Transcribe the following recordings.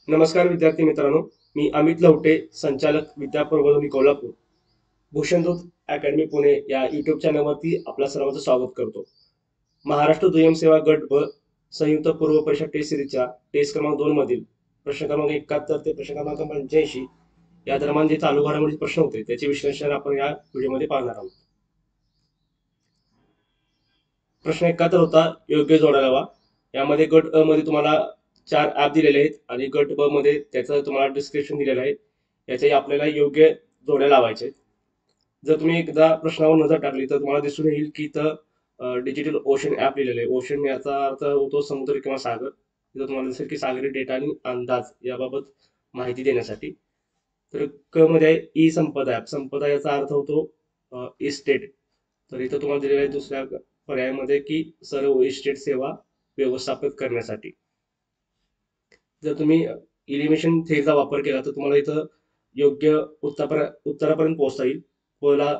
नमस्कार विद्यार्थी मित्रांनो, मी अमित लवटे, संचालक विद्या प्रबोधिनी कोल्हापूर, भूषणदूत अकॅडमी पुणे या युट्यूब चॅनलवरती आपल्या सर्वांचं स्वागत करतो. महाराष्ट्र दुय्यम सेवा गट ब संयुक्त पूर्व परीक्षा टेस्ट सिरीजच्या टेस्ट क्रमांक 2 मधील प्रश्न क्रमांक 71 ते प्रश्न क्रमांक 85 या दरम्यान जे चालू घडामोडी प्रश्न होते त्याचे विश्लेषण आपण या व्हिडिओमध्ये पाहणार आहोत. प्रश्न 71 होता योग्य जोडा लावा. यामध्ये गट अ मध्ये तुम्हाला 4 ऍप दिलेले आहेत आणि गट ब मध्ये त्याचं तुम्हाला डिस्क्रिप्शन दिलेलं आहे. याचे आपल्याला योग्य जोड्या लावायचे. जर तुम्ही एकदा प्रश्नावर नजर टाकली तर तुम्हाला दिसून येईल की इथं डिजिटल ओशन ऍप लिहिलेलं आहे. ओशन याचा अर्थ होतो समुद्र किंवा सागर. तिथं तुम्हाला दिसेल की सागरी डेटा आणि अंदाज याबाबत माहिती देण्यासाठी. तर क मध्ये आहे ई संपदा ऍप. संपदा याचा अर्थ होतो इस्टेट. तर इथं तुम्हाला दिलेलं आहे दुसऱ्या पर्यायामध्ये की सर्व इस्टेट सेवा व्यवस्थापित करण्यासाठी. जर तुम्ही इलिमिनेशन थेअरीचा वापर केला तर तुम्हाला इथं योग्य उत्तरापर्यंत पोहोचता येईल. प ला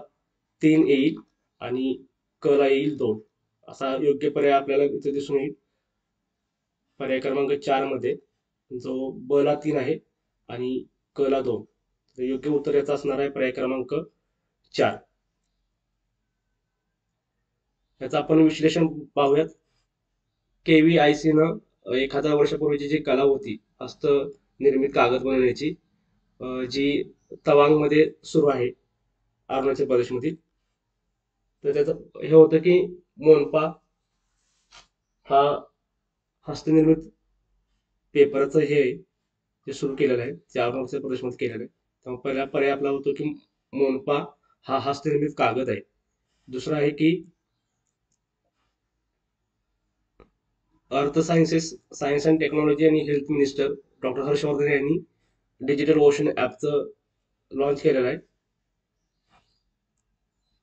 3 येईल आणि क ला येईल 2. असा योग्य पर्याय आपल्याला इथे दिसून येईल. पर्याय क्रमांक 4 मध्ये जो ब ला 3 आहे आणि क ला 2. तर योग्य उत्तर याचं असणार आहे पर्याय क्रमांक 4. याचं आपण विश्लेषण पाहूयात. केव्हीआयसी न 1000 वर्षापूर्वीची जी कला होती हस्त निर्मित कागद बनवण्याची, जी तवांग मध्ये सुरू आहे अरुणाचल प्रदेशमधील. तर त्याचं हे होतं की मोनपा हा हस्तनिर्मित पेपरचं हे जे सुरू केलेलं आहे ते अरुणाचल प्रदेशमध्ये केलेलं आहे. त्यामुळे पहिला पर्याय आपला होतो की मोनपा हा हस्तनिर्मित कागद आहे. दुसरा आहे की अर्थ सायन्सेस सायन्स अँड टेक्नॉलॉजी आणि हेल्थ मिनिस्टर डॉक्टर हर्षवर्धन यांनी डिजिटल ओशन ऍपचं लॉन्च केलेलं आहे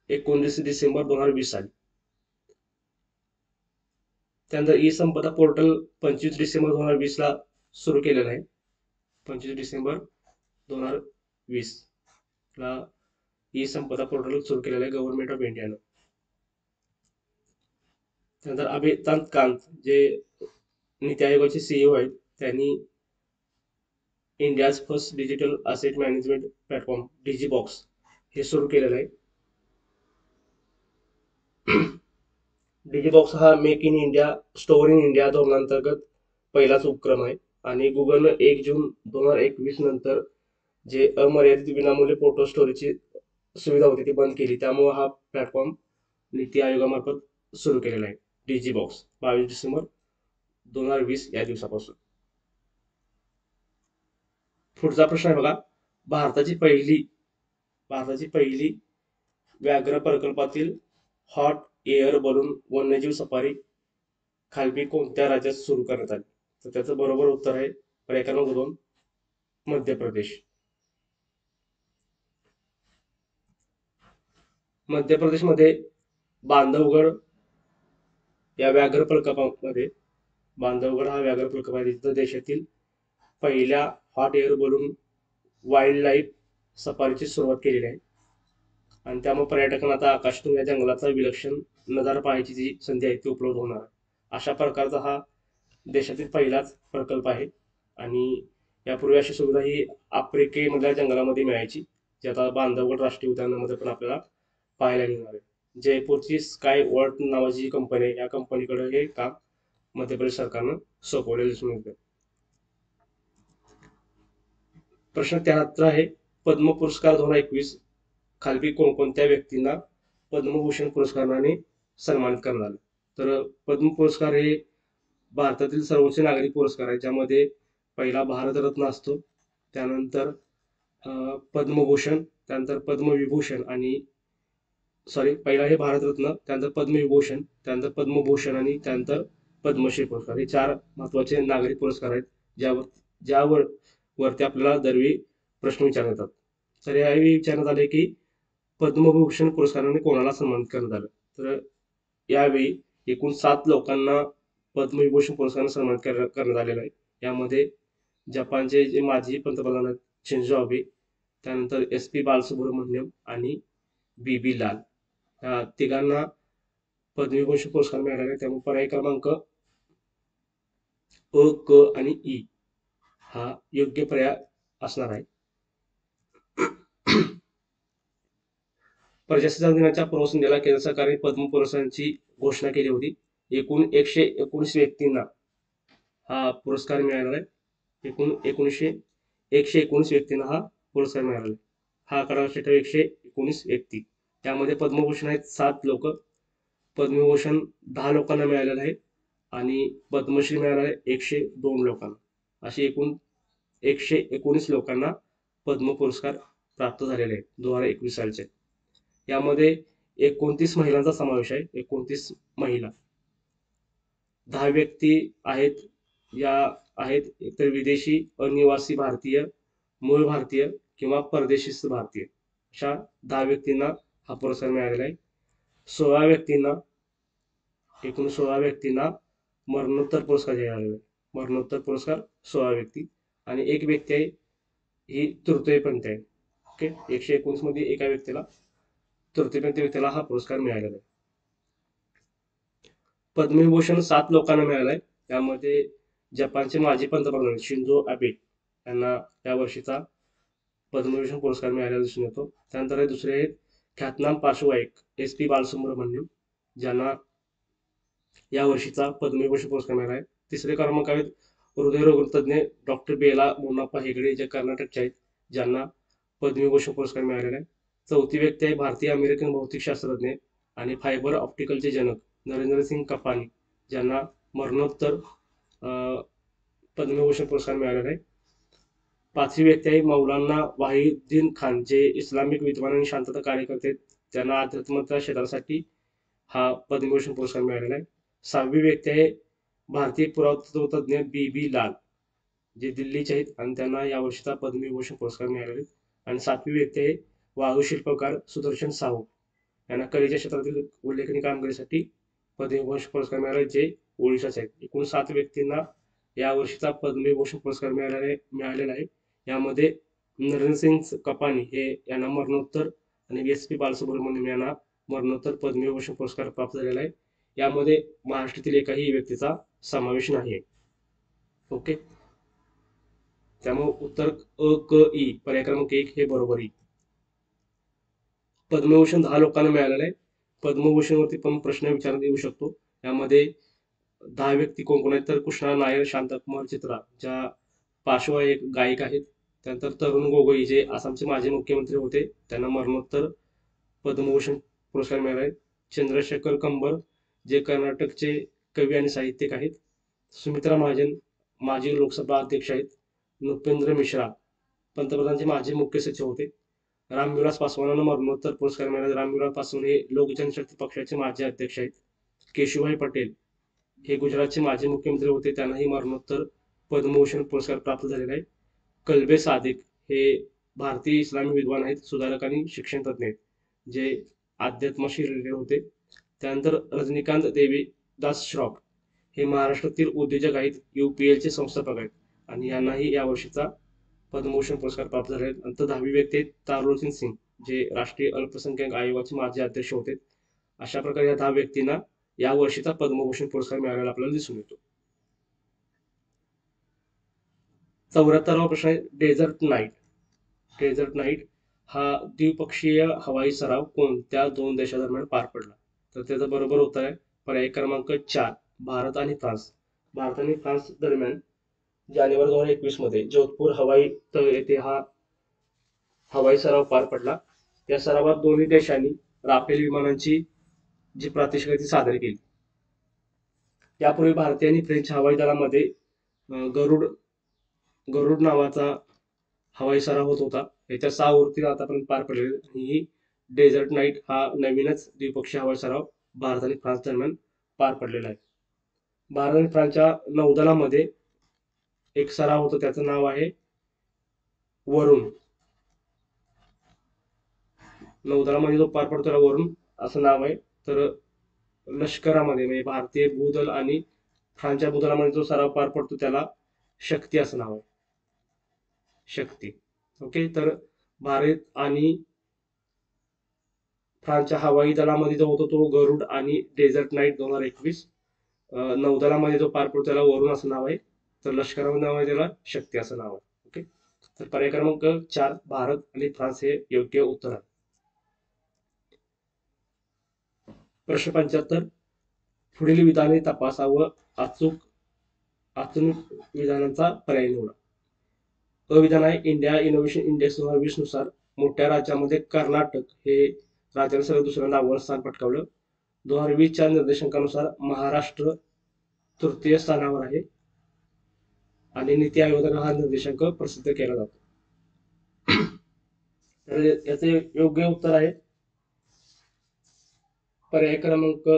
19 डिसेंबर 2020 साली. त्यानंतर ई संपदा पोर्टल 25 डिसेंबर 2020 ला सुरू केलेलं आहे. 25 डिसेंबर 2020 ला ई संपदा पोर्टल सुरू केलेलं आहे गव्हर्नमेंट ऑफ इंडियानं. त्यानंतर अमिताभ कांत जे नीती आयोगाचे सीईओ आहेत त्यांनी India's first digital asset management platform DigiBoxx हे सुरू केलेलं आहे. डिजीबॉक्स हा make in India store in India धोरणांतर्गत पहिलाच उपक्रम आहे आणि गुगलनं 1 जून 2021 नंतर जे अमर्यादित विनामूल्य फोटो स्टोरेजची सुविधा होती ती बंद केली. त्यामुळे हा प्लॅटफॉर्म नीती आयोगामार्फत सुरू केलेला आहे. डिजीबॉक्स 22 डिसेंबर 2020 या दिवसापासून. पुढचा प्रश्न आहे बघा. भारताची पहिली भारताची पहिली व्याघ्र प्रकल्पातील हॉट एअर बलून वन्यजीव सफारी खालपी कोणत्या राज्यात सुरू करण्यात आली? तर त्याचं बरोबर उत्तर आहे पर्याय क्रमांक 2 मध्य प्रदेश. मध्य प्रदेशमध्ये बांधवगड या व्याघ्र प्रकल्पामध्ये बांधवगड हा व्याघ्र प्रकल्प आहे. तिथं देशातील पहिल्या hot air balloon wildlife सफारीची सुरुवात केलेली आहे आणि त्यामुळे पर्यटकांना आता आकाशातून या जंगलाचा विलक्षण नजारा पाहायची जी संधी आहे ती उपलब्ध होणार आहे. अशा प्रकारचा हा देशातील पहिलाच प्रकल्प आहे आणि यापूर्वी अशी सुविधा ही आफ्रिकेमधल्या जंगलामध्ये मिळायची, जी आता बांधवगड राष्ट्रीय उद्यानामध्ये पण आपल्याला पाहायला मिळणार आहे. जयपूरची स्काय वर्ल्ड नावाची जी कंपनी आहे या कंपनीकडे हे काम मध्य प्रदेश सरकारनं सोपवलेलं दिसून येतं. प्रश्न 73 आहे. पद्म पुरस्कार 2021 खालपी कोणकोणत्या व्यक्तींना पद्मभूषण पुरस्काराने सन्मानित करण्यात आलं? तर पद्म पुरस्कार हे भारतातील सर्वोच्च नागरी पुरस्कार आहे ज्यामध्ये पहिला भारतरत्न असतो, त्यानंतर पद्मभूषण, त्यानंतर पद्मविभूषण आणि सॉरी पहिला हे भारतरत्न, त्यानंतर पद्मविभूषण, त्यानंतर पद्मभूषण आणि त्यानंतर पद्मश्री पुरस्कार. हे 4 महत्वाचे नागरी पुरस्कार आहेत ज्यावर वरती आपल्याला दरवेळी प्रश्न विचारण्यात येतात. तर यावेळी विचारण्यात आले की पद्मभूषण पुरस्काराने कोणाला सन्मानित करण्यात आलं? तर यावेळी एकूण 7 लोकांना पद्मविभूषण पुरस्काराने सन्मानित करण्यात आलेला आहे. यामध्ये जपानचे जे माजी पंतप्रधान आहेत शिंझो आबे, त्यानंतर एस पी बालसुब्रमण्यम आणि बी बी लाल या तिघांना पद्मविभूषण पुरस्कार मिळालेला आहे. त्यामुळे पर्याय क्रमांक अ, क आणि ई हा योग्य पर्याय असणार आहे. प्रजासत्ताक दिनाच्या पूर्वसंध्येला केंद्र सरकारने पद्म पुरस्कारांची घोषणा केली होती. एकूण 119 व्यक्तींना हा पुरस्कार मिळाला आहे. एकूण 119 व्यक्तींना हा पुरस्कार मिळाला आहे. हा आकडा लक्षात ठेवा, 119 व्यक्ती. त्यामध्ये पद्मभूषण आहेत 7 लोक, पद्मविभूषण 10 लोकांना मिळालेलं आहे आणि पद्मश्री मिळाला आहे 102 लोकांना. अशी एकूण 119 लोकांना पद्म पुरस्कार प्राप्त झालेले आहेत 2021 सालचे. यामध्ये 29 महिलांचा समावेश आहे. 29 महिला. 10 व्यक्ती आहेत, या आहेत एकतर विदेशी, अनिवासी भारतीय, मूळ भारतीय किंवा परदेशी भारतीय. अशा 10 व्यक्तींना हा पुरस्कार मिळालेला आहे. 16 व्यक्तींना, एकूण 16 व्यक्तींना मरणोत्तर पुरस्कार जाहीर झालेला आहे. मरणोत्तर पुरस्कार 16 व्यक्ती आणि एक व्यक्ती आहे, ही तृतीयपंथी आहे. ओके, 119 मध्ये एका व्यक्तीला, तृतीयपंथी व्यक्तीला हा पुरस्कार मिळालेला आहे. पद्मविभूषण 7 लोकांना मिळालाय. त्यामध्ये जपानचे माजी पंतप्रधान शिंझो अबे यांना या वर्षीचा पद्मविभूषण पुरस्कार मिळालेला दिसून येतो. त्यानंतर दुसरे आहेत ख्यातनाम पार्श्वगायक SP बालसुब्रमण्यम, ज्यांना या वर्षीचा पद्मविभूषण पुरस्कार मिळाला आहे. तिसरे क्रमांक आहेत हृदयरोगतज्ञ डॉक्टर बेला मोनाप्पा हेगडे, जे कर्नाटकचे आहेत, ज्यांना पद्मविभूषण पुरस्कार मिळालेला आहे. चौथी व्यक्ती आहे भारतीय अमेरिकन भौतिकशास्त्रज्ञ आणि फायबर ऑप्टिकलचे जनक नरेंद्रसिंग कपानी, ज्यांना मरणोत्तर पद्मविभूषण पुरस्कार मिळालेला आहे. पाचवी व्यक्ती आहे मौलाना वाहिद्दीन खान, जे इस्लामिक विद्वान आणि शांतता कार्यकर्ते, त्यांना अध्यात्माच्या क्षेत्रासाठी हा पद्मविभूषण पुरस्कार मिळालेला आहे. सहावी व्यक्ती आहे भारतीय पुरातत्वतज्ञ BB लाल, जे दिल्लीचे आहेत आणि त्यांना यावर्षीचा पद्मविभूषण पुरस्कार मिळालेला आहे. आणि सातवी व्यक्ती आहे वाळूशिल्पकार सुदर्शन साहू, यांना कलेच्या क्षेत्रातील उल्लेखनीय कामगिरीसाठी पद्मविभूषण पुरस्कार मिळाला, जे ओडिशाचे आहेत. एकूण 7 व्यक्तींना या वर्षीचा पद्मविभूषण पुरस्कार मिळालेला आहे. यामध्ये नरेंद्रसिंग कपानी हे यांना मरणोत्तर आणि SP बालसुब्रमण्यम यांना मरणोत्तर पद्मविभूषण पुरस्कार प्राप्त झालेला आहे. यामध्ये महाराष्ट्रातील एकाही व्यक्तीचा समावेश नाही. ओके, त्यामुळे उत्तर क पर्याय क्रमांक 1 हे बरोबर येईल. पद्मभूषण 10 लोकांना मिळालेला आहे. पद्मभूषणवरती पण प्रश्न विचारण्यात येऊ शकतो. यामध्ये 10 व्यक्ती कोण कोण आहेत, तर कृष्णा नायर, शांताकुमार चित्रा, ज्या पार्श्वगायक गायक आहेत. त्यानंतर तरुण गोगोई, जे आसामचे माजी मुख्यमंत्री होते, त्यांना मरणोत्तर पद्मभूषण पुरस्कार मिळाला आहे. चंद्रशेखर कंबर, जे कर्नाटकचे कवी आणि साहित्यिक आहेत. सुमित्रा महाजन, माजी लोकसभा अध्यक्ष आहेत. नृपेंद्र मिश्रा, पंतप्रधानांचे माजी मुख्य सचिव होते. रामविलास पासवानांना मरणोत्तर पुरस्कार मिळाला. रामविलास पासवान हे लोक जनशक्ती पक्षाचे माजी अध्यक्ष आहेत. केशुभाई पटेल हे गुजरातचे माजी मुख्यमंत्री होते, त्यांनाही मरणोत्तर पद्मभूषण पुरस्कार प्राप्त झालेला आहे. कल्बे सादिक हे भारतीय इस्लामी विद्वान आहेत, सुधारक आणि शिक्षण तज्ञ आहेत, जे अध्यात्माशी रिलेटेड होते. त्यानंतर रजनीकांत देवीदास श्रॉफ हे महाराष्ट्रातील उद्योजक आहेत, UPL चे संस्थापक आहेत आणि यांनाही या वर्षीचा पद्मभूषण पुरस्कार प्राप्त झाले आहेत. नंतर 10वी व्यक्ती आहेत तारलोचन सिंग, जे राष्ट्रीय अल्पसंख्याक आयोगाचे माजी अध्यक्ष होते. अशा प्रकारे या 10 व्यक्तींना या वर्षीचा पद्मभूषण पुरस्कार मिळालेला आपल्याला दिसून येतो. 74वा प्रश्न आहे डेझर्ट नाईट. डेझर्ट नाईट हा द्विपक्षीय हवाई सराव कोणत्या 2 देशांदरम्यान पार पडला? तर त्याचं बरोबर उत्तर आहे पर्याय क्रमांक 4, भारत आणि फ्रान्स. भारत आणि फ्रान्स दरम्यान जानेवारी 2021 मध्ये जोधपूर हवाई तळ येथे हा हवाई सराव पार पडला. या सरावात दोन्ही देशांनी राफेल विमानांची जी प्रात्यक्षिक सादर केली. यापूर्वी भारतीय आणि फ्रेंच हवाई दलामध्ये गरुड गरुड नावाचा हवाई सराव होत होता. याच्या 6 आवृत्ती आतापर्यंत पार पडलेले आणि ही डेझर्ट नाईट हा नवीनच द्विपक्षीय हवाई सराव भारत आणि फ्रान्स दरम्यान पार पडलेला आहे. भारत आणि फ्रान्सच्या नौदलामध्ये एक सराव होतो, त्याचं नाव आहे वरुण. नौदलामध्ये जो पार पडतो त्याला वरुण असं नाव आहे. तर लष्करामध्ये म्हणजे भारतीय भूदल आणि फ्रान्सच्या भूदलामध्ये जो सराव पार पडतो त्याला शक्ती असं नाव आहे. शक्ती. ओके, तर भारत आणि फ्रान्सच्या हवाई दलामध्ये जो होतो तो गरुड आणि डेझर्ट नाईट 2021. नौदलामध्ये जो पार पडतो त्याला वरुण असं नाव आहे. तर लष्करामध्ये नाव आहे त्याला शक्ती असं नाव आहे. ओके, तर पर्याय क्रमांक 4 भारत आणि फ्रान्स हे योग्य उत्तर आहे. प्रश्न 75, पुढील विधाने तपासा व अचूक अचूक विधानांचा पर्याय निवडा. विधान आहे इंडिया इनोव्हेशन इंडेक्स 2020 नुसार मोठ्या राज्यामध्ये कर्नाटक हे राज्याने सलग दुसऱ्यांदा अव्वल स्थान पटकावलं. 2020च्या निर्देशांकानुसार महाराष्ट्र तृतीय स्थानावर आहे आणि नीती आयोगाने हा निर्देशांक प्रसिद्ध केला जातो. तर याचे योग्य उत्तर आहे पर्याय क्रमांक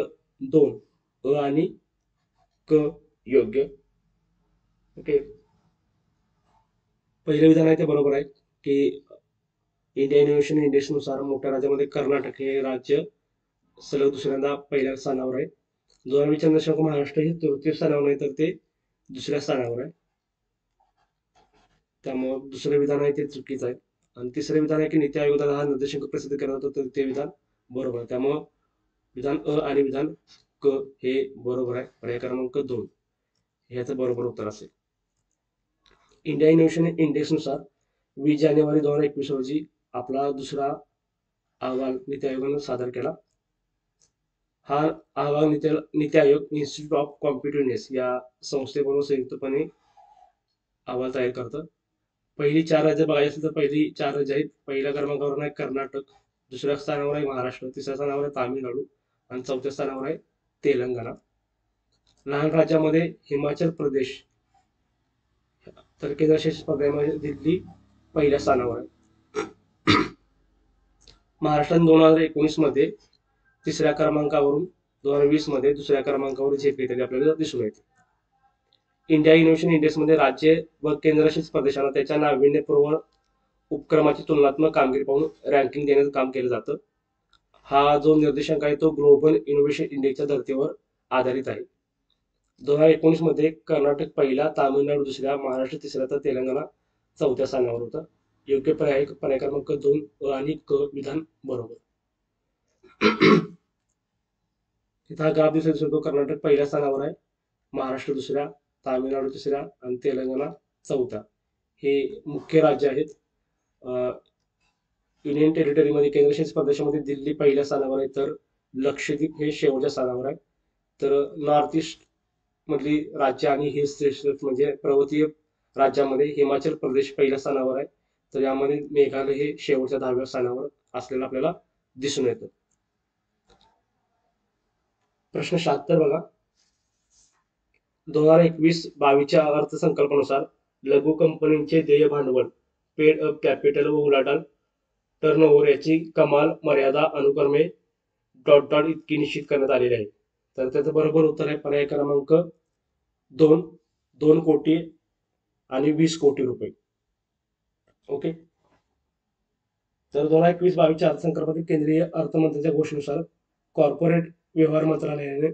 2 आणि क योग्य. ओके, पहिलं विधान आहे ते बरोबर आहे की इंडिया इनोव्हेशन इंडेक्स नुसार मोठ्या राज्यामध्ये कर्नाटक हे राज्य सलग दुसऱ्यांदा पहिल्या स्थानावर आहे. 2020च्या निर्देशांक महाराष्ट्र हे तृतीय स्थानावर आहे तर ते दुसऱ्या स्थानावर आहे. त्यामुळे दुसरं विधान आहे ते चुकीचं आहे. आणि तिसरं विधान आहे की नीती आयोगाला हा निर्देशांक प्रसिद्ध केला जातो तर ते विधान बरोबर आहे. त्यामुळं विधान आणि विधान क हे बरोबर आहे. पर्याय क्रमांक 2 ह्याचं बरोबर उत्तर असेल. इंडिया इनोव्हेशन इंडेक्स नुसार 20 जानेवारी 2021 रोजी आपला दुसरा अहवाल नीती आयोगाने सादर केला. हा अहवाल नीती आयोग इन्स्टिट्यूट ऑफ कॉम्पिटिव्हनेस या संस्थेबरोबर संयुक्तपणे अहवाल तयार करतं. पहिली 4 राज्य बघायची असेल तर पहिली 4 राज्य आहेत. पहिल्या क्रमांकावर आहे कर्नाटक, दुसऱ्या स्थानावर आहे महाराष्ट्र, तिसऱ्या स्थानावर आहे तामिळनाडू आणि चौथ्या स्थानावर आहे तेलंगणा. लहान राज्यामध्ये हिमाचल प्रदेश तर केंद्रशासित स्पर्धेमध्ये दिल्ली पहिल्या स्थानावर आहे. महाराष्ट्राने 2019 मध्ये तिसऱ्या क्रमांकावरून 2020 मध्ये दुसऱ्या क्रमांकावर झेप घेतलेली आपल्याला दिसून येते. इंडिया इनोव्हेशन इंडेक्स मध्ये राज्य व केंद्रशासित प्रदेशांना त्याच्या नाविन्यपूर्ण उपक्रमाची तुलनात्मक कामगिरी पाहून रँकिंग देण्याचं काम केलं जातं. हा जो निर्देशांक आहे तो ग्लोबल इनोव्हेशन इंडेक्सच्या धर्तीवर आधारित आहे. 2019 मध्ये कर्नाटक पहिला, तामिळनाडू दुसऱ्या, महाराष्ट्र तिसऱ्या तर तेलंगणा चौथ्या स्थानावर होता. योग्य पर्याय क्रमांक 2 आणि क विधान बरोबर. इथं हा ग्राफ दिसतो कर्नाटक पहिल्या स्थानावर आहे, महाराष्ट्र दुसऱ्या, तामिळनाडू तिसऱ्या आणि तेलंगणा चौथ्या. हे मुख्य राज्य आहेत. युनियन टेरिटरीमध्ये केंद्रशासित प्रदेशामध्ये दिल्ली पहिल्या स्थानावर आहे तर लक्षद्वीप हे शेवटच्या स्थानावर आहे. तर नॉर्थ ईस्ट मधली राज्य आणि हिल स्टेशन म्हणजे पर्वतीय राज्यामध्ये हिमाचल प्रदेश पहिल्या स्थानावर आहे तर यामध्ये मेघालय हे शेवटच्या 10व्या स्थानावर असलेलं आपल्याला दिसून येतं. प्रश्न 76 बघा. 2021-22च्या अर्थसंकल्पानुसार लघु कंपनीचे देय भांडवल, पेड अप कॅपिटल व उलाढाल टर्नओव्हर याची कमाल मर्यादा अनुक्रमे ... इतकी निश्चित करण्यात आलेली आहे. तर त्याचं बरोबर उत्तर आहे पर्याय क्रमांक 2 कोटी आणि 20 कोटी रुपये. ओके, तर 2021-22च्या अर्थसंकल्पातील केंद्रीय अर्थमंत्र्यांच्या घोषणेनुसार कॉर्पोरेट व्यवहार मंत्रालयाने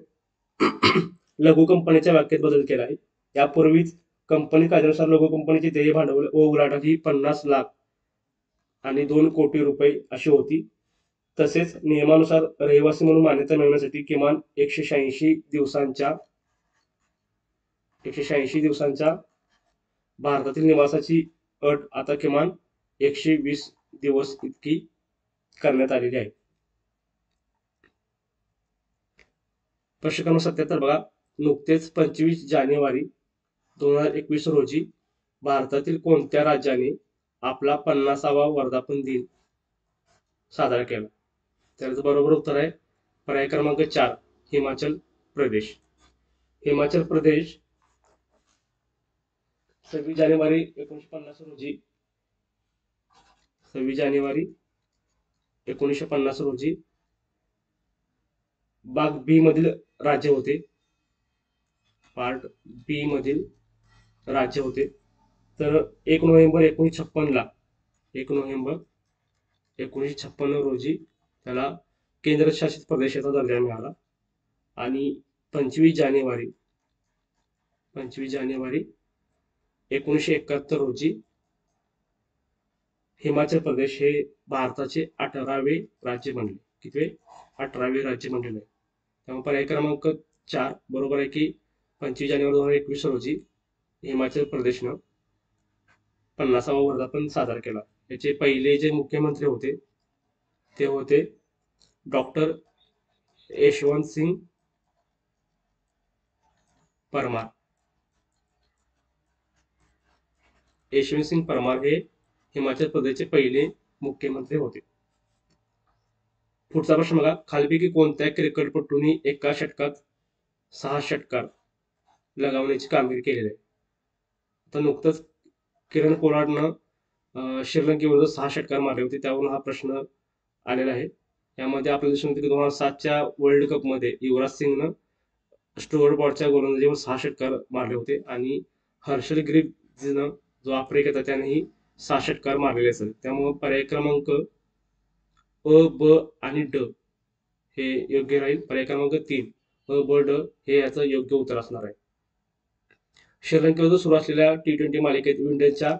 लघु कंपनीच्या व्याख्येत बदल केला आहे. यापूर्वीच कंपनी कायद्यानुसार लघु कंपनीची देय भांडवल व उलाढाल ही 50 लाख आणि 2 कोटी रुपये अशी होती. तसेच नियमानुसार रहिवासी म्हणून मान्यता मिळवण्यासाठी किमान 186 दिवसांच्या भारतातील निवासाची अट आता किमान 120 दिवस इतकी करण्यात आलेली आहे. प्रश्न क्रमांक 77 बघा. नुकतेच 25 जानेवारी 2021 रोजी भारतातील कोणत्या राज्याने आपला 50वा वर्धापन दिन साजरा केला? त्याचं बरोबर उत्तर आहे पर्याय क्रमांक 4 हिमाचल प्रदेश. हिमाचल प्रदेश 26 जानेवारी 1950 रोजी 26 जानेवारी 1950 रोजी भाग बी मधील राज्य होते. पार्ट बी मधील राज्य होते. तर 1 नोव्हेंबर 1956 ला 1 नोव्हेंबर 1956 रोजी त्याला केंद्रशासित प्रदेशाचा दर्जा मिळाला आणि 25 जानेवारी 1971 रोजी हिमाचल प्रदेश हे भारताचे 18वे राज्य बनले. किती? 18वे राज्य बनलेलं आहे. त्यामुळे पर्याय क्रमांक 4 बरोबर आहे की 25 जानेवारी 2021 रोजी हिमाचल प्रदेशनं 50वा वर्धापन साजरा केला. याचे पहिले जे मुख्यमंत्री होते ते होते डॉक्टर यशवंत सिंग परमार. यशवंत सिंग परमार हे हिमाचल प्रदेशचे पहिले मुख्यमंत्री होते. पुढचा प्रश्न बघा, खालीलपैकी कोणत्या क्रिकेटपटूंनी एका षटकात 6 षटकार लगावण्याची कामगिरी केलेली आहे. आता नुकतंच किरण पोलार्डनं श्रीलंकेविरुद्ध 6 षटकार मारले होते, त्यावरून हा प्रश्न आलेला आहे. यामध्ये आपल्याला दिसून येते की 2007च्या वर्ल्ड कपमध्ये युवराज सिंगनं स्टुअर्ट ब्रॉडच्या गोलंदाजीवर 6 षटकार मारले होते आणि हर्षल ग्रीव्हजनं जो आफ्रिकेचा त्यानेही 6 षटकार मारलेले असतात. त्यामुळे पर्याय क्रमांक अ, ब आणि ड हे योग्य राहील. पर्याय क्रमांक 3 अ, ब, ड हे याचं योग्य उत्तर असणार आहे. श्रीलंकेविरुद्ध सुरू असलेल्या T20 मालिकेत विंडीजच्या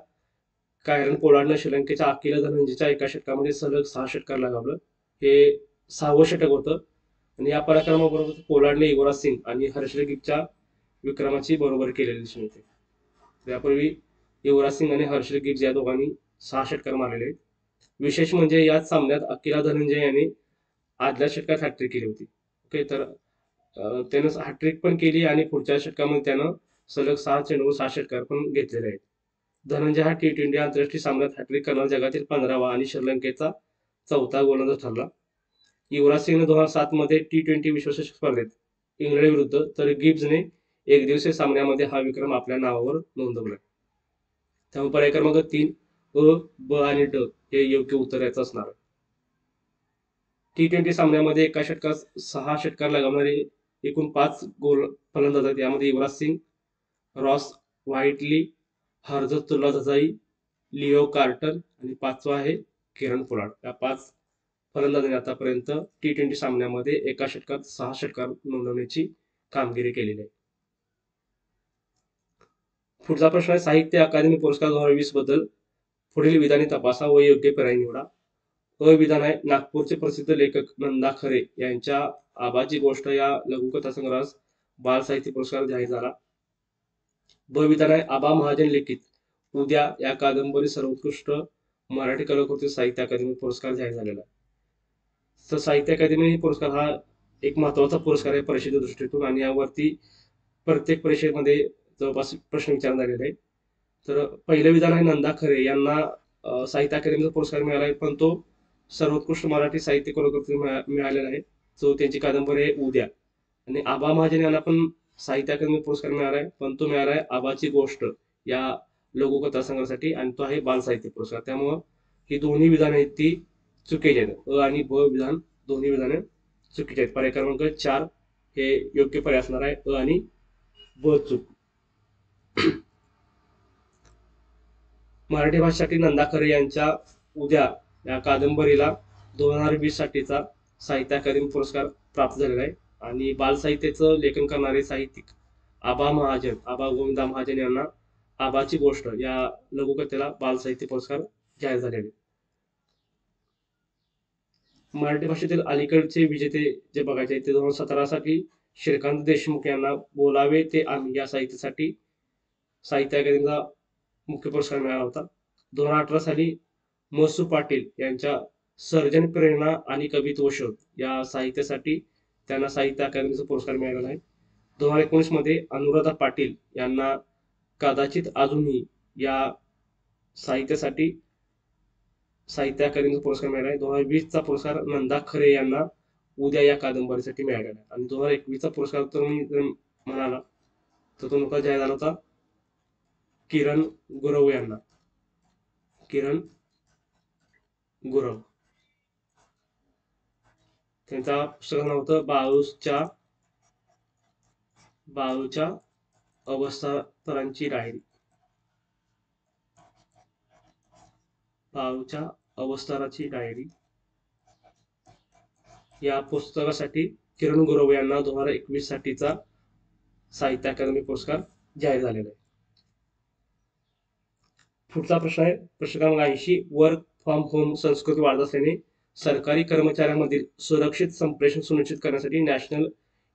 कायरन पोलार्डनं श्रीलंकेच्या अकिला धनंजयच्या एका षटकामध्ये सलग 6 षटकार लगावलं. हे 6वं षटक होतं आणि या पराक्रमाबरोबर पोलार्डने युवराज सिंग आणि हर्षल गिगच्या विक्रमाची बरोबरी केलेली दिसून येते. यापूर्वी युवराज सिंग आणि हर्षल गिग या दोघांनी 6 षटकार मारलेले आहेत. विशेष म्हणजे याच सामन्यात अकिला धनंजय याने आदल्या षटकात हॅट्रिक केली होती. ओके, तर त्यानं हॅट्रिक पण केली आणि पुढच्या षटकामध्ये त्यानं सलग 6 चेंडूवर 6 षटकार पण घेतलेले आहेत. धनंजय हा T20 आंतरराष्ट्रीय सामन्यात हॅट्रिक करणारा जगातील 15वा आणि श्रीलंकेचा 4था गोलंदाज ठरला. युवराज सिंगने 2007 मध्ये T20 विश्वचषक स्पर्धेत इंग्लंड विरुद्ध तर गिब्सने एकदिवसीय सामन्यामध्ये हा विक्रम आपल्या नावावर नोंदवला. त्यामुळे पर्याय क्रमांक 3 अ, ब आणि ड हे योग्य उत्तर याचं असणार आहे. T20 सामन्यामध्ये एका षटकात 6 षटकार लगावणारे एकूण 5 फलंदाज आहेत. यामध्ये Yuvraj Singh, Ross व्हाईटली, हरजतुल्ला दजाई, Leo quarter आणि 5वा आहे किरण पोलार्ड. या 5 फलंदाजांनी आतापर्यंत T20 सामन्यामध्ये एका षटकात 6 षटकार नोंदवण्याची कामगिरी केलेली आहे. पुढचा प्रश्न आहे, साहित्य अकादमी पुरस्कार 2020 बद्दल पुढील विधाने तपासा व योग्य पर्याय निवडा. अ विधान आहे, नागपूरचे प्रसिद्ध लेखक नंदा खरे यांच्या आबाची गोष्ट या लघुकथा संग्रहास बाल साहित्य पुरस्कार जाहीर झाला. ब विधान आहे, आबा महाजन लिखित उद्या या कादंबरी सर्वोत्कृष्ट मराठी कलाकृती साहित्य अकादमी पुरस्कार जाहीर झालेला आहे. तर साहित्य अकादमी पुरस्कार हा एक महत्वाचा पुरस्कार आहे परीक्षेच्या दृष्टीतून आणि यावरती प्रत्येक परीक्षेमध्ये जवळपास प्रश्न विचारण्यात आलेले आहे. तर पहिलं विधान आहे, नंदा खरे यांना साहित्य अकादमीचा पुरस्कार मिळाला आहे, पण तो सर्वोत्कृष्ट मराठी साहित्य कलाकृती मिळालेला आहे, जो त्यांची कादंबरी आहे उद्या. आणि आबा महाजन यांना पण साहित्य अकादमी पुरस्कार मिळाला आहे, पण तो मिळाला आहे आबाची गोष्ट या लघुकथा संग्रहासाठी आणि तो आहे बाल साहित्य पुरस्कार. त्यामुळं ही दोन्ही विधानं आहेत ती चुकीची आहेत. अ आणि ब विधान दोन्ही विधाने चुकीची आहेत. पर्याय क्रमांक 4 हे योग्य पर्याय असणार आहे. अ आणि ब चूक. मराठी भाषेसाठी नंदा खरे यांच्या उद्या या कादंबरीला 2020 साठीचा साहित्य अकादमी पुरस्कार प्राप्त झालेला आहे आणि बाल साहित्याचं लेखन करणारे साहित्यिक आबा महाजन, आबा गोविंदा महाजन यांना आबाची गोष्ट या लघुकथेला बाल साहित्य पुरस्कार जाहीर झालेले. मराठी भाषेतील अलीकडचे विजेते जे बघायचे ते 2017 साठी श्रीकांत देशमुख यांना बोलावे ते आम्ही या साहित्यासाठी साहित्य अकादमीचा मुख्य पुरस्कार मिळाला होता. 2018 साली महसू पाटील यांच्या सर्जन प्रेरणा आणि कवित्व शोध या साहित्यासाठी त्यांना साहित्य अकादमीचा पुरस्कार मिळालेला आहे. 2019 मध्ये अनुराधा पाटील यांना कदाचित अजूनही या साहित्यासाठी साहित्य अकादमीचा पुरस्कार मिळाला आहे. 2020 चा पुरस्कार नंदा खरे यांना उद्या या कादंबरीसाठी मिळालेला आहे आणि 2021 चा पुरस्कार तुम्ही जर म्हणाला तर तो नुकताच जाहीर झाला होता किरण गुरव यांना. किरण गुरव त्यांचा पुस्तकाचं नाव होतं बाळूच्या अवस्थांतरांची डायरी. बाळूच्या अवस्थांतरांची डायरी या पुस्तकासाठी किरण गुरव यांना 2021 साठीचा साहित्य अकादमी पुरस्कार जाहीर झालेला आहे. पुढचा प्रश्न आहे, प्रश्न क्रमांक 80, वर्क फ्रॉम होम संस्कृती वाढत असल्याने सरकारी कर्मचाऱ्यांमधील सुरक्षित संप्रेषण सुनिश्चित करण्यासाठी नॅशनल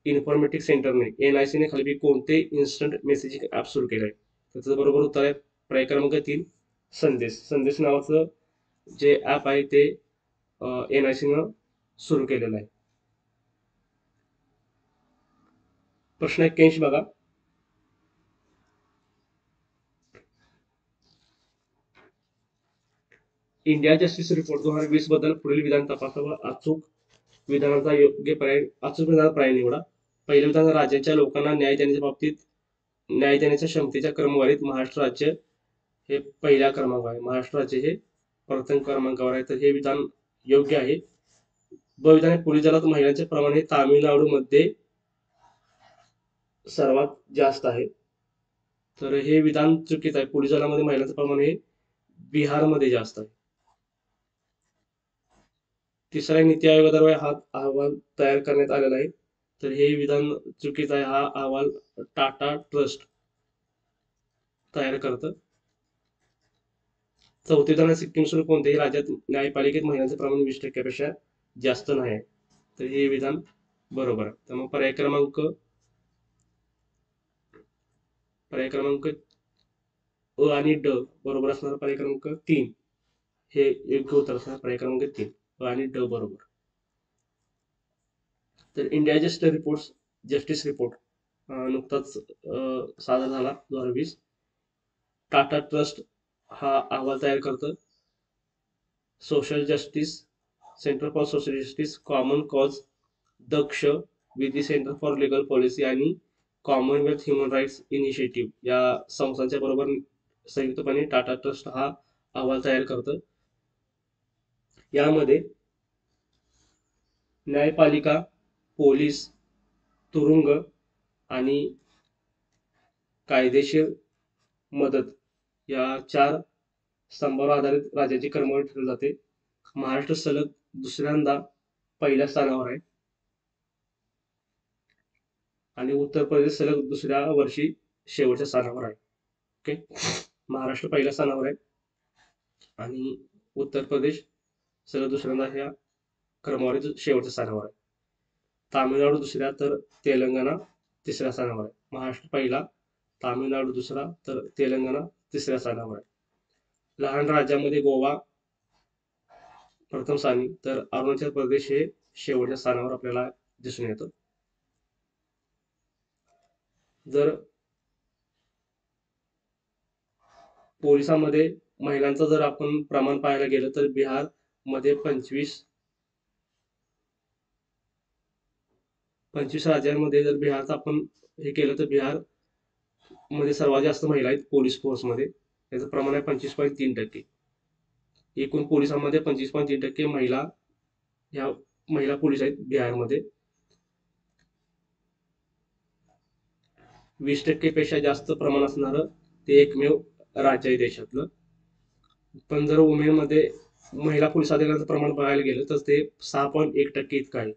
इन्फॉर्मेटिक्स सेंटरने NIC ने खाली कोणते इन्स्टंट मेसेजिंग ऍप सुरू केले आहे. त्याचं बरोबर उत्तर आहे पर्याय क्रमांक 3 संदेश. संदेश नावाचं जे ऍप आहे ते NIC न सुरू केलेलं आहे. प्रश्न 81 बघा. इंडिया जस्टिस रिपोर्ट 2020 बद्दल पुढील विधान तपासावं. अचूक विधान पर्याय निवडा. पहिलं विधान, राज्याच्या लोकांना न्याय देण्याच्या बाबतीत न्याय देण्याच्या क्षमतेच्या क्रमवारीत महाराष्ट्र राज्य हे पहिल्या क्रमांकावर आहे. महाराष्ट्र राज्य हे प्रथम क्रमांकावर आहे. तर हे विधान योग्य आहे. ब विधान, पोलीस दलात महिलांचे प्रमाण हे तामिळनाडूमध्ये सर्वात जास्त आहे. तर हे विधान चुकीचं आहे. पोलीस दलामध्ये महिलांचं प्रमाण हे बिहारमध्ये जास्त आहे. तिसरा, नीती आयोगाद्वारे हा अहवाल तयार करण्यात आलेला आहे. तर हे विधान चुकीचं आहे. हा अहवाल टाटा ट्रस्ट तयार करतं. चौथे विधान, सिक्कीम सोडून कोणत्याही राज्यात न्यायपालिकेत महिलांचे प्रमाण 20% जास्त नाही. तर हे विधान बरोबर आहे. तर मग पर्याय क्रमांक अ आणि ड बरोबर असणार. पर्याय क्रमांक 3 हे योग्य उत्तर असणार. पर्याय क्रमांक 3 अ आणि ड बरोबर. तर इंडिया जस्टिस रिपोर्ट नुकताच सादर झाला 2020. टाटा ट्रस्ट हा अहवाल तयार करतं. Social justice, centre for social justice, common cause, Daksh, Vidhi centre for legal policy आणि कॉमनवेल्थ ह्युमन राईट्स इनिशिएटिव्ह या संस्थांच्या बरोबर संयुक्तपणे टाटा ट्रस्ट हा अहवाल तयार करतं. यामध्ये न्यायपालिका, पोलीस, तुरुंग आणि कायदेशीर मदत या 4 स्तंभावर आधारित राज्याची क्रमवारी ठरवली जाते. महाराष्ट्र सलग दुसऱ्यांदा पहिल्या स्थानावर आहे आणि उत्तर प्रदेश सलग दुसऱ्या वर्षी शेवटच्या स्थानावर आहे. ओके, महाराष्ट्र पहिल्या स्थानावर आहे आणि उत्तर प्रदेश सलग दुसऱ्यांदा ह्या क्रमवारीत शेवटच्या स्थानावर आहे. तामिळनाडू दुसऱ्या तर तेलंगणा तिसऱ्या स्थानावर आहे. महाराष्ट्र पहिला, तामिळनाडू दुसरा तर तेलंगणा तिसऱ्या स्थानावर आहे. लहान राज्यामध्ये गोवा प्रथम स्थानी तर अरुणाचल प्रदेश हे शेवटच्या स्थानावर आपल्याला दिसून येतं. जर पोलिसांमध्ये महिलांचं जर आपण प्रमाण पाहायला गेलं तर बिहार मध्ये 25 राज्यांमध्ये जर बिहारचं आपण हे केलं तर बिहार मध्ये सर्वात जास्त महिला आहेत पोलीस फोर्समध्ये. त्याचं प्रमाण आहे 25.3%. एकूण पोलिसांमध्ये 25.3% महिला पोलीस आहेत बिहारमध्ये. 20% पेक्षा जास्त प्रमाण असणारं ते एकमेव राज्य आहे देशातलं. पण जर वुमेनमध्ये महिला पोलीस अधिकाऱ्यांचं प्रमाण बघायला गेलं तर ते 6.1% इतकं आहे.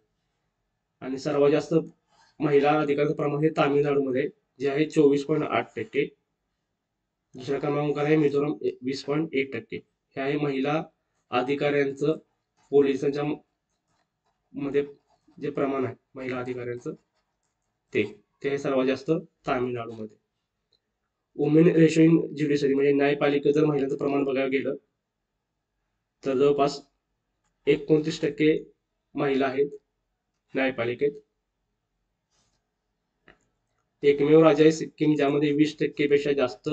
आणि सर्वात जास्त महिला अधिकाऱ्यांचं प्रमाण हे तामिळनाडूमध्ये जे आहे 24.8%. दुसऱ्या क्रमांकावर आहे मिझोराम 20.1%. हे आहे महिला अधिकाऱ्यांचं पोलिसांच्या मध्ये जे प्रमाण आहे महिला अधिकाऱ्यांचं ते सर्वात जास्त तामिळनाडूमध्ये. वुमेन रेशो इन ज्युडिशरी म्हणजे न्यायपालिकेत जर महिलांचं प्रमाण बघायला गेलं तर जवळपास 29% महिला आहेत न्यायपालिकेत. एकमेव राज्य आहे सिक्कीम ज्यामध्ये 20% पेक्षा जास्त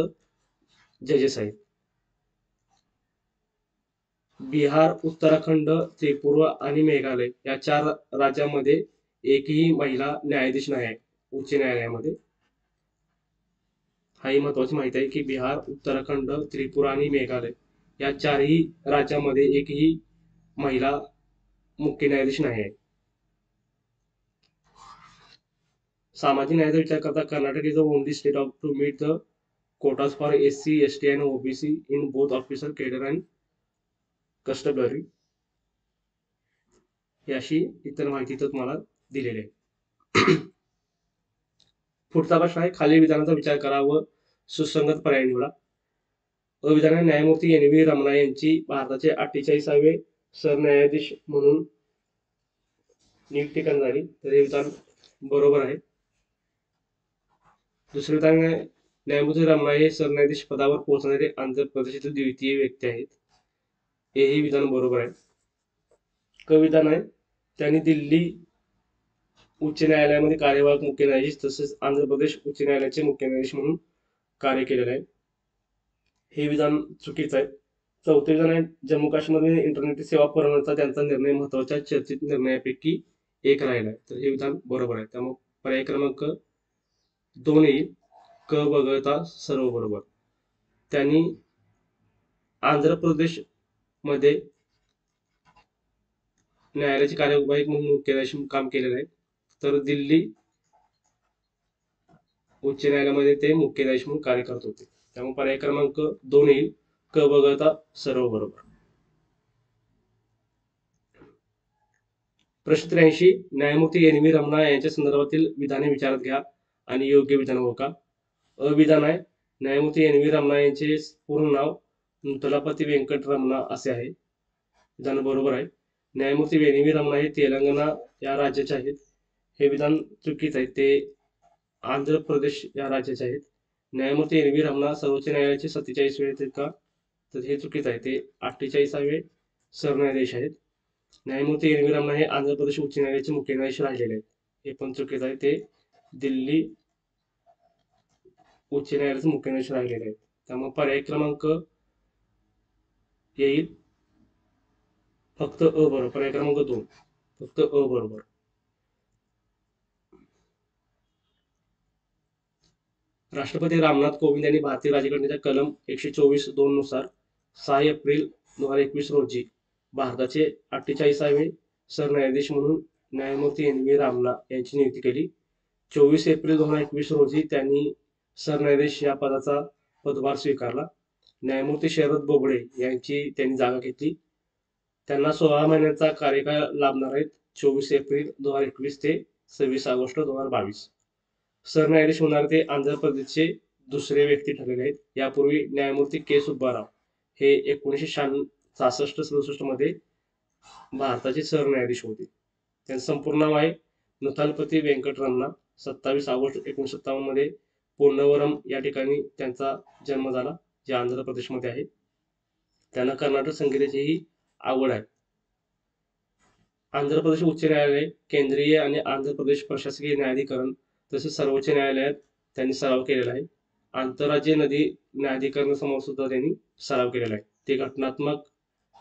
जजेस आहेत. बिहार, उत्तराखंड, त्रिपुरा आणि मेघालय या 4 राज्यांमध्ये एकही महिला न्यायाधीश नाही आहे उच्च न्यायालयामध्ये. हाही महत्वाची माहिती आहे की बिहार, उत्तराखंड, त्रिपुरा आणि मेघालय या 4ही राज्यांमध्ये एकही महिला मुख्य न्यायाधीश नाही आहे. सामाजिक न्यायाचा विचार करता Karnataka is the only state of to meet the quotas for SC, ST and OBC in both officer cadre and constabulary. ही अशी इतर माहिती तर तुम्हाला दिलेली आहे. पुढचा प्रश्न आहे, खालील विधानाचा विचार करा व सुसंगत पर्याय निवडा. विधान, न्यायमूर्ती NV रमणा यांची भारताचे 48वे सरन्यायाधीश म्हणून नियुक्ती करण्यात आली. तर हे विधान बरोबर आहे. दुसरे विधान आहे, न्यायमूर्ती रमणा हे सरन्यायाधीश पदावर पोहोचणारे आंध्र प्रदेशातील द्वितीय व्यक्ती आहेत. हेही विधान बरोबर आहे. क विधान आहे, त्यांनी दिल्ली उच्च न्यायालयामध्ये कार्यवाहक मुख्य न्यायाधीश तसेच आंध्र प्रदेश उच्च न्यायालयाचे मुख्य न्यायाधीश म्हणून कार्य केलेलं आहे. हे विधान चुकीचं आहे. चौथे विधान आहे, जम्मू काश्मीरमध्ये इंटरनेट सेवा पुरवण्याचा त्यांचा निर्णय महत्वाच्या चर्चित निर्णयापैकी एक राहिला आहे. तर हे विधान बरोबर आहे. त्यामुळे पर्याय क्रमांक 2 येईल. क वगळता सर्व बरोबर. त्यांनी आंध्र प्रदेश मध्ये न्यायालयाचे कार्यवाहक म्हणून मुख्य न्यायाधीश म्हणून काम केलेलं आहे. तर दिल्ली उच्च न्यायालयामध्ये ते मुख्य न्यायाधीश म्हणून कार्य करत होते. त्यामुळे पर्याय क्रमांक 2 येईल. क वगळता सर्व बरोबर. प्रश्न 83, न्यायमूर्ती एन व्ही रमणा यांच्या संदर्भातील विधाने विचारात घ्या आणि योग्य विधान ओळखा. अविधान आहे, न्यायमूर्ती एन व्ही रमणा यांचे पूर्ण नाव नुतलापती वेंकट रमणा असे आहे. विधान बरोबर आहे. न्यायमूर्ती एन व्ही रमणा हे तेलंगणा या राज्याचे आहेत. हे विधान चुकीचं आहे. ते आंध्र प्रदेश या राज्याचे आहेत. न्यायमूर्ती एन व्ही रमणा सर्वोच्च न्यायालयाचे 47वे आहेत का? तर हे चुकीचं आहे. ते 48वे सरन्यायाधीश आहेत. न्यायमूर्ती एन व्ही रमणा हे आंध्र प्रदेश उच्च न्यायालयाचे मुख्य न्यायाधीश राहिलेले आहेत. हे पण चुकीचं आहे. ते दिल्ली उच्च न्यायालयाचे मुख्य न्यायाधीश राहिलेले आहेत. त्यामुळे पर्याय क्रमांक येईल फक्त अ बरोबर. पर्याय क्रमांक 2 फक्त अ बरोबर. राष्ट्रपती रामनाथ कोविंद यांनी भारतीय राज्यघटनेच्या कलम 124(2) नुसार 6 एप्रिल 2021 रोजी भारताचे 48वे सरन्यायाधीश म्हणून न्यायमूर्ती एन व्ही रामणा यांची नियुक्ती केली. 24 एप्रिल 2021 रोजी त्यांनी सरन्यायाधीश या पदाचा पदभार स्वीकारला. न्यायमूर्ती शरद बोबडे यांची त्यांनी जागा घेतली. त्यांना 16 महिन्यांचा कार्यकाळ लाभणार आहेत. 24 एप्रिल 2021 ते 26 ऑगस्ट 2022. सरन्यायाधीश होणारे ते आंध्र प्रदेशचे दुसरे व्यक्ती ठरलेले आहेत. यापूर्वी न्यायमूर्ती के सुब्बाराव हे 1966-67 मध्ये भारताचे सरन्यायाधीश होते. त्यांचं संपूर्ण नाव आहे नुथालपती वेंकट रमणा. 27 ऑगस्ट 1957 मध्ये पोन्नवरम या ठिकाणी त्यांचा जन्म झाला, जे आंध्र प्रदेशमध्ये आहे. त्यांना कर्नाटक संगीताचीही आवड आहे. आंध्र प्रदेश उच्च न्यायालय, केंद्रीय आणि आंध्र प्रदेश प्रशासकीय न्यायाधिकरण तसेच सर्वोच्च न्यायालयात त्यांनी सराव केलेला आहे. आंतरराज्य नदी न्यायाधिकरणासमोर सुद्धा त्यांनी सराव केलेला आहे. ते घटनात्मक,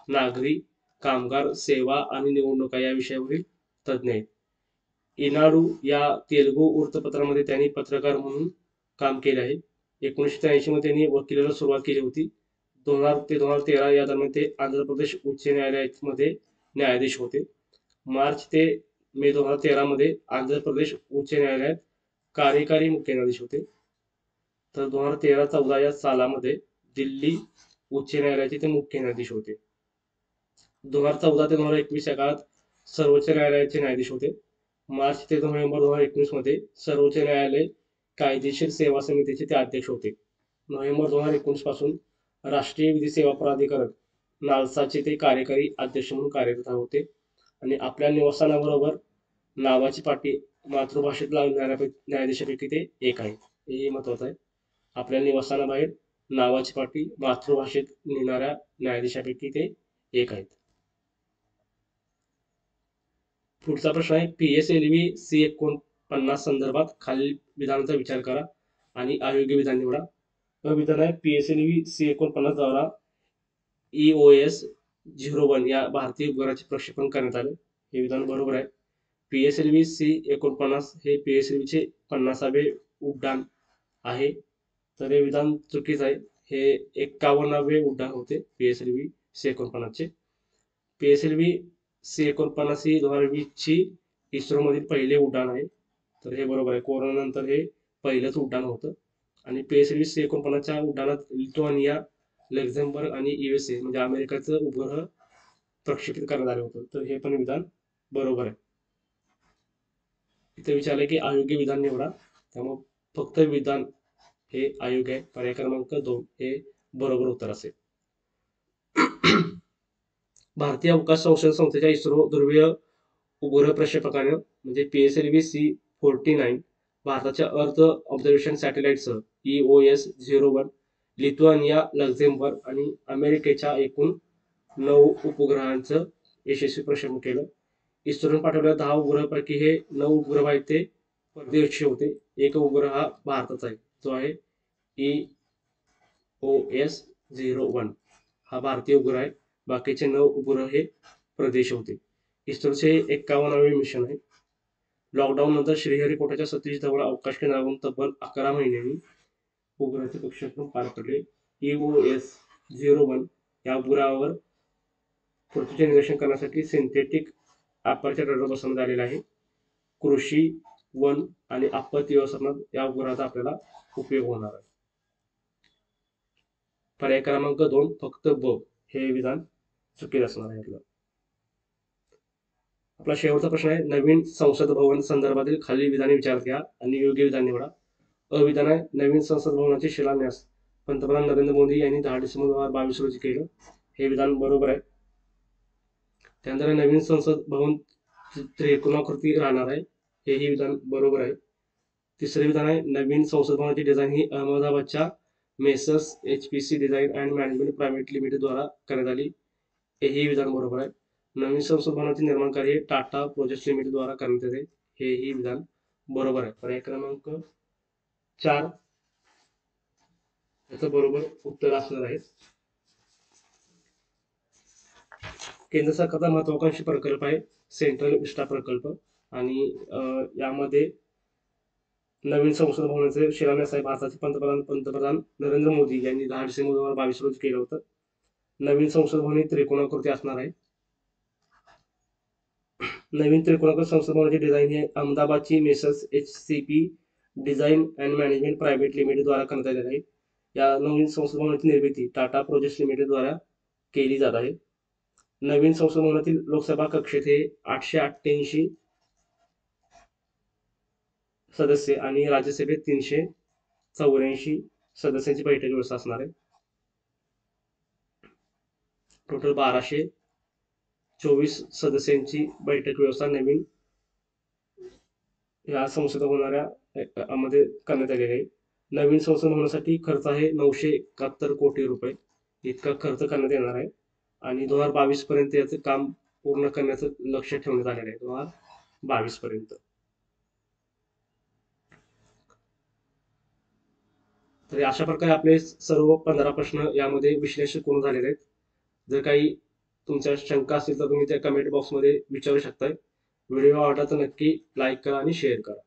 नागरी, कामगार, सेवा आणि निवडणुका या विषयावरील तज्ज्ञ आहेत. ईनाडू या तेलुगू वृत्तपत्रामध्ये त्यांनी पत्रकार म्हणून काम केले आहे. 1983 मध्ये त्यांनी वकिलीला सुरुवात केली होती. 2000 ते 2013 या दरम्यान ते आंध्र प्रदेश उच्च न्यायालयामध्ये न्यायाधीश होते. मार्च ते मे 2013 मध्ये आंध्र प्रदेश उच्च न्यायालयात कार्यकारी मुख्य न्यायाधीश होते. तर 2013-14 या सालामध्ये दिल्ली उच्च न्यायालयाचे ते मुख्य न्यायाधीश होते. 2014 ते 2021 या काळात सर्वोच्च न्यायालयाचे न्यायाधीश होते. मार्च ते नोव्हेंबर 2021 मध्ये सर्वोच्च न्यायालय कायदेशीर सेवा समितीचे ते अध्यक्ष होते. नोव्हेंबर 2019 पासून राष्ट्रीय विधी सेवा प्राधिकरण नालसाचे ते कार्यकारी अध्यक्ष म्हणून कार्यरत होते. आणि आपल्या निवासस्थानाबरोबर नावाची पाटी मातृभाषेत लावणाऱ्या न्यायाधीशापैकी ते एक आहे. हे महत्वाचं आहे. आपल्या निवासस्थानाबाहेर नावाची पाटी मातृभाषेत लिहिणाऱ्या न्यायाधीशापैकी ते एक आहेत. पुढचा प्रश्न आहे, PSLV C49 संदर्भात खालील विधानांचा विचार करा आणि अयोग्य विधान निवडा. विधान आहे, PSLV C49 द्वारा EOS 01 या भारतीय उपग्रहाचे प्रक्षेपण करण्यात आले. हे विधान बरोबर आहे. PSLV C49 हे PSLV चे 50वे उड्डाण आहे. तर हे विधान चुकीचं आहे. हे 51वे उड्डाण होते PSLV C49 चे. PSLV C49 ही 2020 ची इस्रो मधील पहिले उड्डाण आहे. तर हे बरोबर आहे. कोरोना नंतर हे पहिलंच उड्डाण होतं. आणि PSLV C49 च्या उड्डाणात लिथुआनिया, लक्झेंबर्ग आणि USA म्हणजे अमेरिकेचं उपग्रह प्रक्षेपित करण्यात आलं होतं. तर हे पण विधान बरोबर आहे. इथे विचारलं की अयोग्य विधान निवडा. त्यामुळे फक्त विधान हे अयोग्य आहे. पर्याय क्रमांक 2 हे बरोबर उत्तर असेल. भारतीय अवकाश संशोधन संस्थेच्या इस्रो ध्रुवीय उपग्रह प्रक्षेपकाने म्हणजे PSLV C49 भारताच्या अर्थ ऑब्झर्वेशन सॅटेलाइटसह EOS-01 लिथुआनिया, लक्झेंबर्ग आणि अमेरिकेच्या एकूण 9 उपग्रहांचं यशस्वी प्रक्षेपण केलं. इस्रोने पाठवलेल्या 10 उपग्रहांपैकी हे 9 उपग्रह आहेत ते परदेशी होते. एक उपग्रह हा भारताचा आहे, जो आहे EOS-01 हा भारतीय उपग्रह आहे. बाकीचे 9 उपग्रह हे परदेशी होते. इस्रोचे 51वे मिशन आहे. लॉकडाऊन नंतर श्रीहरिकोटाच्या सतीश धवन अवकाश केंद्रावरून तब्बल 11 महिन्यांनी उपग्रहाचे प्रक्षेपण पार पडले. EOS-01 या उपग्रहावर पृथ्वीचे निरीक्षण करण्यासाठी सिंथेटिक अपर्चर रडार बसवण्यात आलेला आहे. कृषी, वन आणि आपत्ती व्यवस्थापनात या उपग्रहाचा आपल्याला उपयोग होणार आहे. पर्याय क्रमांक 2 फक्त ब हे विधान चुकीचं असणार आहे. आपला शेवटचा प्रश्न आहे, नवीन संसद भवन संदर्भातील खालील विधाने विचारात घ्या आणि योग्य विधान निवडा. अविधान आहे, नवीन संसद भवनाचे शिलान्यास पंतप्रधान नरेंद्र मोदी यांनी 10 डिसेंबर 2022 रोजी केलं. हे विधान बरोबर आहे. त्यानंतर नवीन संसद भवन त्रिकोणाकृती राहणार आहे. हेही विधान बरोबर आहे. तिसरे विधान आहे, नवीन संसद भवनाची डिझाईन ही अहमदाबादच्या messrs HPC design and management private limited द्वारा करण्यात आली. हेही विधान बरोबर आहे. नवीन संसद भवनाचे निर्माण कार्य टाटा प्रोजेक्ट्स लिमिटेड द्वारा करण्यात येते. हेही विधान बरोबर आहे. पर्याय क्रमांक 4 याचं बरोबर उत्तर असणार आहे. केंद्र सरकारचा महत्वाकांक्षी प्रकल्प आहे सेंट्रल विस्टा प्रकल्प आणि यामध्ये नवीन संसद भवनाचे शिलान्यास आहे भारताचे पंतप्रधान नरेंद्र मोदी यांनी 10 डिसेंबर 2022 रोजी केलं होतं. नवीन संसद भवन ही त्रिकोणाकृती असणार आहे. नवीन त्रिकोणाकृती संसद भवनाची डिझाईन ही अहमदाबादची messrs HCP design and management private limited द्वारा करण्यात आलेली आहे. या नवीन संसद भवनाची निर्मिती टाटा प्रोजेक्ट्स लिमिटेड द्वारा केली जात आहे. नवीन संसद भवनातील लोकसभा कक्षेत हे 888 सदस्य आणि राज्यसभेत 384 सदस्यांची बैठक व्यवस्था असणार आहे. टोटल 1224 सदस्यांची बैठक व्यवस्था नवीन या संसद होणाऱ्या मध्ये करण्यात आलेली आहे. नवीन संसद भवनासाठी खर्च आहे 971 कोटी रुपये इतका खर्च करण्यात येणार आहे आणि 2022 पर्यंत याचं काम पूर्ण करण्याचं लक्ष ठेवण्यात आलेलं आहे. 2022 पर्यंत. तर अशा प्रकारे आपले सर्व 15 प्रश्न यामध्ये विश्लेषण करून झालेले आहेत. जर काही तुमच्या शंका असतील तर तुम्ही त्या कमेंट बॉक्समध्ये विचारू शकताय. व्हिडिओ आवडला तर नक्की लाईक करा आणि शेअर करा.